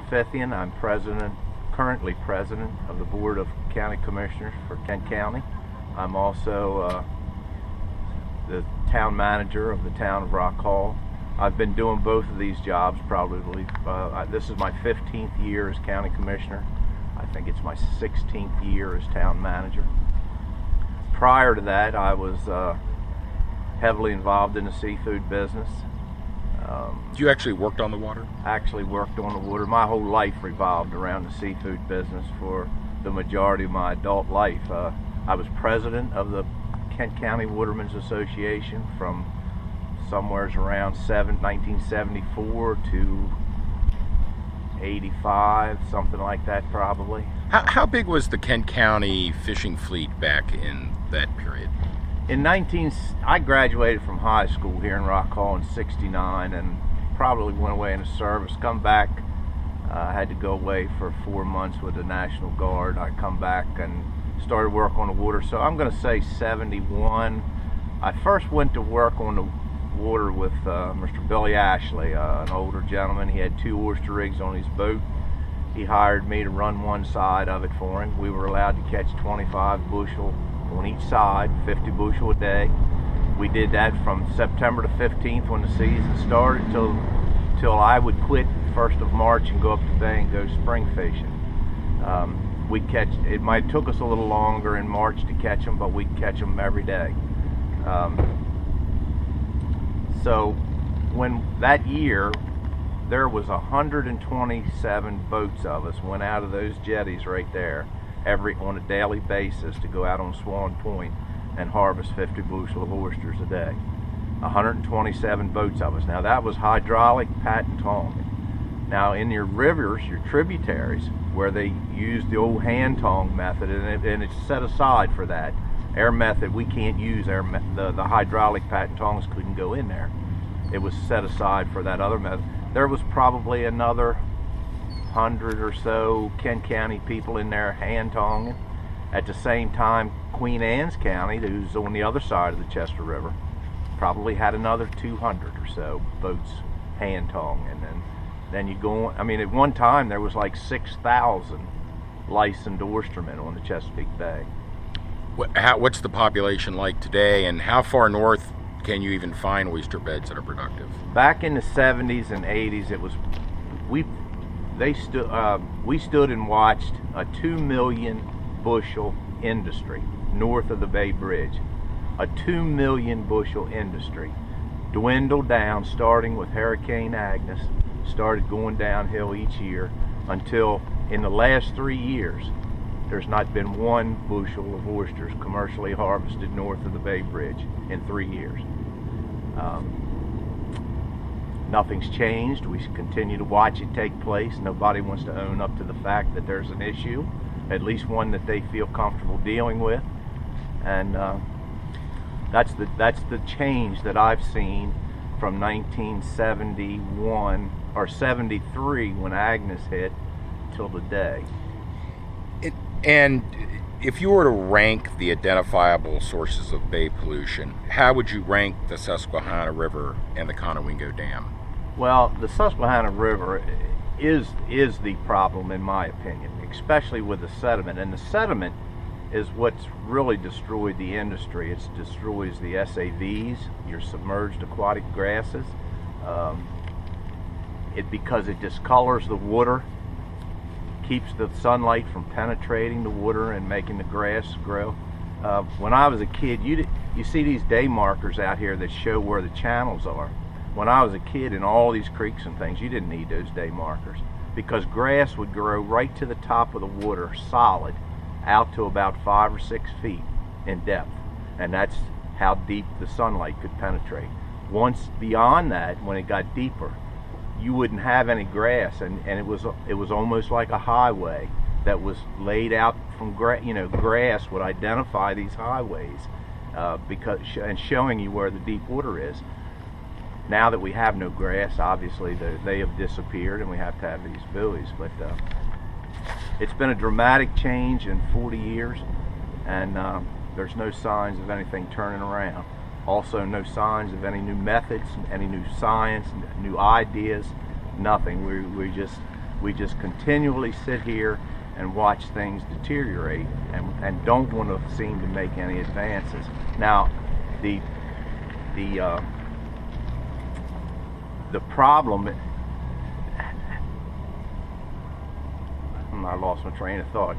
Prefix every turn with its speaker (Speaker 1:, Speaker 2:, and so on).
Speaker 1: Fithian. I'm currently president of the Board of County Commissioners for Kent County. I'm also the town manager of the town of Rock Hall. I've been doing both of these jobs probably. This is my 15th year as county commissioner. I think it's my 16th year as town manager. Prior to that, I was heavily involved in the seafood business.
Speaker 2: You actually worked on the water?
Speaker 1: Actually worked on the water. My whole life revolved around the seafood business for the majority of my adult life. I was president of the Kent County Watermen's Association from somewhere around 1974 to 85, something like that probably.
Speaker 2: How big was the Kent County fishing fleet back in that period?
Speaker 1: I graduated from high school here in Rock Hall in '69 and probably went away in the service. Come back, I had to go away for 4 months with the National Guard. I come back and started work on the water. So I'm going to say 71. I first went to work on the water with Mr. Billy Ashley, an older gentleman. He had 2 oyster rigs on his boat. He hired me to run one side of it for him. We were allowed to catch 25 bushel on each side, 50 bushel a day. We did that from September the 15th when the season started till I would quit 1st of March and go up the bay and go spring fishing. It might took us a little longer in March to catch them, but we'd catch them every day. So when that year, there was 127 boats of us went out of those jetties right there on a daily basis to go out on Swan Point and harvest 50 bushel of oysters a day. 127 boats of us. Now that was hydraulic, patent tong. Now in your rivers, your tributaries, where they use the old hand tong method, and it's set aside for that. Our method, we can't use the hydraulic patent tongs couldn't go in there. It was set aside for that other method. There was probably another 100 or so Kent County people in there hand tonging. At the same time, Queen Anne's County, who's on the other side of the Chester River, probably had another 200 or so boats hand tong. And then you go on. I mean, at one time there was like 6,000 licensed oystermen on the Chesapeake Bay.
Speaker 2: What's the population like today, and how far north can you even find oyster beds that are productive?
Speaker 1: Back in the 70s and 80s, we stood and watched a 2 million bushel industry north of the Bay Bridge. A 2 million bushel industry dwindled down, starting with Hurricane Agnes, started going downhill each year until in the last 3 years there's not been 1 bushel of oysters commercially harvested north of the Bay Bridge in 3 years. Nothing's changed. We continue to watch it take place. Nobody wants to own up to the fact that there's an issue, at least one that they feel comfortable dealing with. And that's the change that I've seen from 1971 or 73 when Agnes hit till today.
Speaker 2: And if you were to rank the identifiable sources of bay pollution, how would you rank the Susquehanna River and the Conowingo Dam?
Speaker 1: Well, the Susquehanna River is the problem in my opinion, especially with the sediment. And the sediment is what's really destroyed the industry. It destroys the SAVs, your submerged aquatic grasses. Because it discolors the water, keeps the sunlight from penetrating the water and making the grass grow. When I was a kid, you see these day markers out here that show where the channels are. When I was a kid in all these creeks and things, you didn't need those day markers because grass would grow right to the top of the water, solid, out to about 5 or 6 feet in depth. And that's how deep the sunlight could penetrate. Once beyond that, when it got deeper, you wouldn't have any grass, and it was almost like a highway that was laid out from grass would identify these highways and showing you where the deep water is. Now that we have no grass, obviously they have disappeared, and we have to have these buoys. But it's been a dramatic change in 40 years, and there's no signs of anything turning around. Also, no signs of any new methods, any new science, new ideas, nothing. We just continually sit here and watch things deteriorate and don't want to seem to make any advances. Now, the problem, I lost my train of thought.